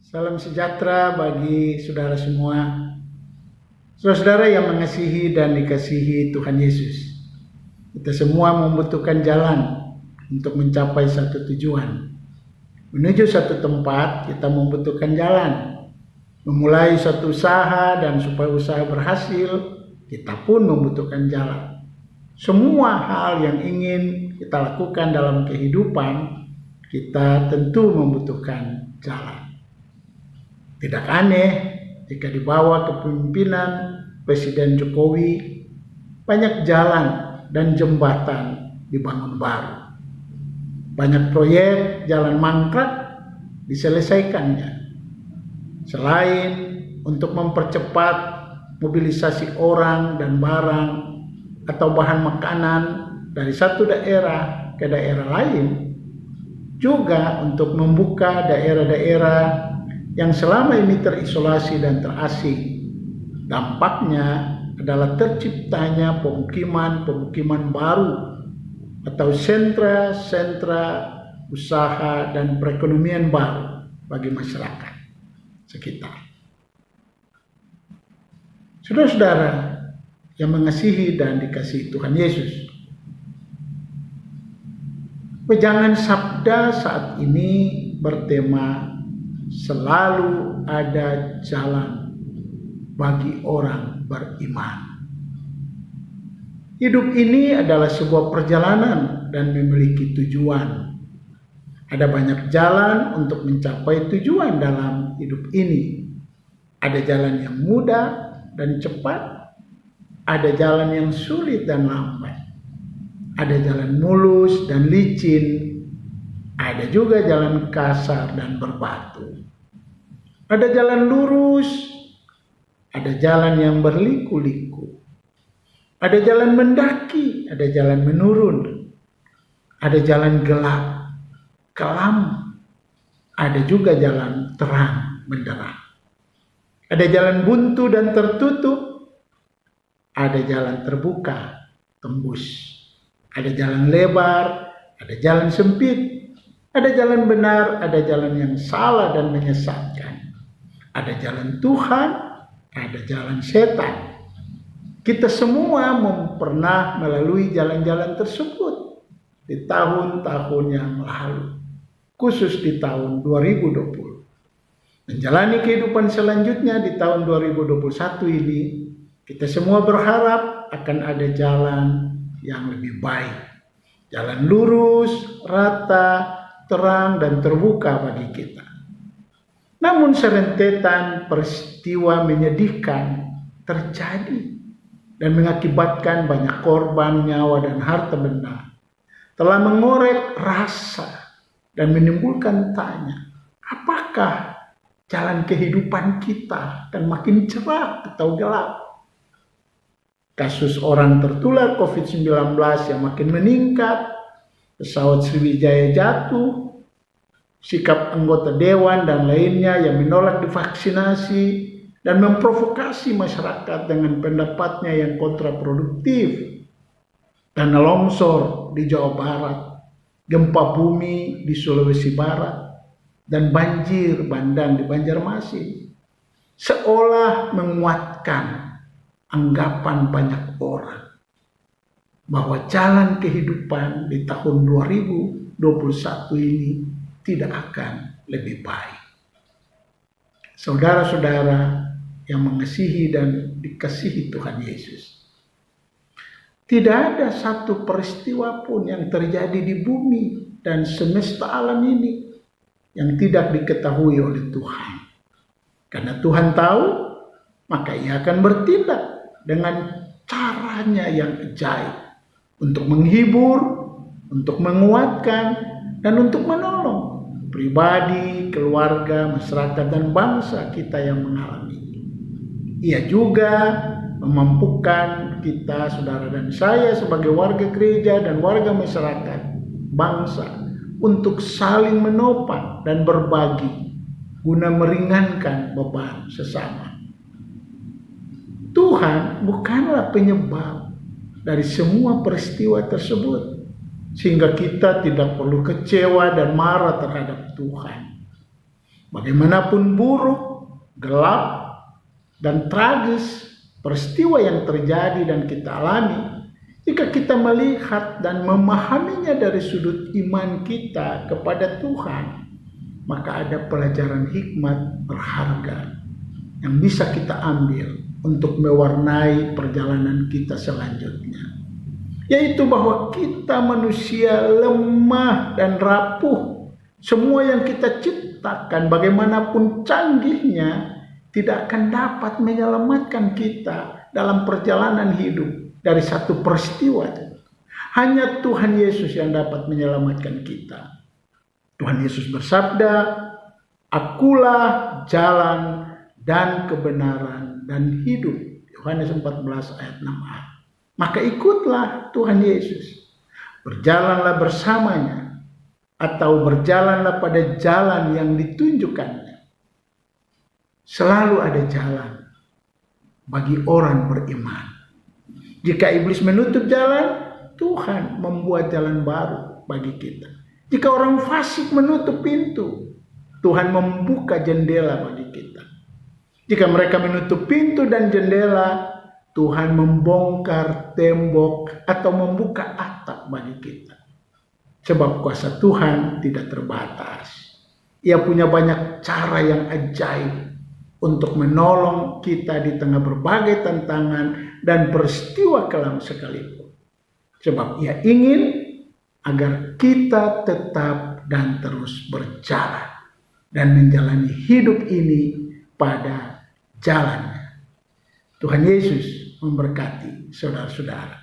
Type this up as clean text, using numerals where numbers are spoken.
Salam sejahtera bagi saudara semua. Saudara-saudara yang mengasihi dan dikasihi Tuhan Yesus. Kita semua membutuhkan jalan untuk mencapai satu tujuan. Menuju satu tempat kita membutuhkan jalan. Memulai suatu usaha dan supaya usaha berhasil, kita pun membutuhkan jalan. Semua hal yang ingin kita lakukan dalam kehidupan, kita tentu membutuhkan jalan. Tidak aneh jika di bawah kepemimpinan Presiden Jokowi banyak jalan dan jembatan dibangun baru. Banyak proyek jalan mangkrak diselesaikannya. Selain untuk mempercepat mobilisasi orang dan barang atau bahan makanan dari satu daerah ke daerah lain, juga untuk membuka daerah-daerah yang selama ini terisolasi dan terasing. Dampaknya adalah terciptanya pemukiman baru atau sentra-sentra usaha dan perekonomian baru bagi masyarakat sekitar. Saudara-saudara yang mengasihi dan dikasihi Tuhan Yesus, pejangan sabda saat ini bertema selalu ada jalan bagi orang beriman. Hidup ini adalah sebuah perjalanan dan memiliki tujuan. Ada banyak jalan untuk mencapai tujuan dalam hidup ini. Ada jalan yang mudah dan cepat, ada jalan yang sulit dan lambat. Ada jalan mulus dan licin, ada juga jalan kasar dan berbatu. Ada jalan lurus, ada jalan yang berliku-liku. Ada jalan mendaki, ada jalan menurun. Ada jalan gelap, kelam. Ada juga jalan terang benderang. Ada jalan buntu dan tertutup. Ada jalan terbuka, tembus. Ada jalan lebar, ada jalan sempit. Ada jalan benar, ada jalan yang salah dan menyesatkan. Ada jalan Tuhan, ada jalan setan. Kita semua pernah melalui jalan-jalan tersebut di tahun-tahun yang lalu, khusus di tahun 2020. Menjalani kehidupan selanjutnya di tahun 2021 ini, kita semua berharap akan ada jalan yang lebih baik. Jalan lurus, rata, terang dan terbuka bagi kita. Namun serentetan peristiwa menyedihkan terjadi dan mengakibatkan banyak korban nyawa dan harta benda. Telah mengorek rasa dan menimbulkan tanya, apakah jalan kehidupan kita akan makin cerah atau gelap? Kasus orang tertular COVID-19 yang makin meningkat, pesawat Sriwijaya jatuh, sikap anggota dewan dan lainnya yang menolak divaksinasi dan memprovokasi masyarakat dengan pendapatnya yang kontraproduktif, tanah longsor di Jawa Barat, gempa bumi di Sulawesi Barat, dan banjir bandang di Banjarmasin, seolah menguatkan anggapan banyak orang bahwa jalan kehidupan di tahun 2021 ini tidak akan lebih baik. Saudara-saudara yang mengasihi dan dikasihi Tuhan Yesus, tidak ada satu peristiwa pun yang terjadi di bumi dan semesta alam ini yang tidak diketahui oleh Tuhan. Karena Tuhan tahu, maka Ia akan bertindak dengan caranya yang ajaib untuk menghibur, untuk menguatkan, dan untuk menolong pribadi, keluarga, masyarakat, dan bangsa kita yang mengalami. Ia juga memampukan kita, saudara dan saya sebagai warga gereja dan warga masyarakat, bangsa, untuk saling menopang dan berbagi guna meringankan beban sesama. Tuhan bukanlah penyebab dari semua peristiwa tersebut, sehingga kita tidak perlu kecewa dan marah terhadap Tuhan. Bagaimanapun buruk, gelap, dan tragis peristiwa yang terjadi dan kita alami, jika kita melihat dan memahaminya dari sudut iman kita kepada Tuhan, maka ada pelajaran hikmat berharga yang bisa kita ambil untuk mewarnai perjalanan kita selanjutnya. Yaitu bahwa kita manusia lemah dan rapuh. Semua yang kita ciptakan, bagaimanapun canggihnya, tidak akan dapat menyelamatkan kita dalam perjalanan hidup dari satu peristiwa. Hanya Tuhan Yesus yang dapat menyelamatkan kita. Tuhan Yesus bersabda, "Akulah jalan dan kebenaran dan hidup." Yohanes 14 ayat 6a. Maka ikutlah Tuhan Yesus. Berjalanlah bersamanya atau berjalanlah pada jalan yang ditunjukkannya. Selalu ada jalan bagi orang beriman. Jika iblis menutup jalan, Tuhan membuat jalan baru bagi kita. Jika orang fasik menutup pintu, Tuhan membuka jendela bagi kita. Jika mereka menutup pintu dan jendela, Tuhan membongkar tembok atau membuka atap bagi kita. Sebab kuasa Tuhan tidak terbatas. Ia punya banyak cara yang ajaib untuk menolong kita di tengah berbagai tantangan dan peristiwa kelam sekalipun. Sebab ia ingin agar kita tetap dan terus berjalan dan menjalani hidup ini pada jalannya. Tuhan Yesus memberkati saudara-saudara.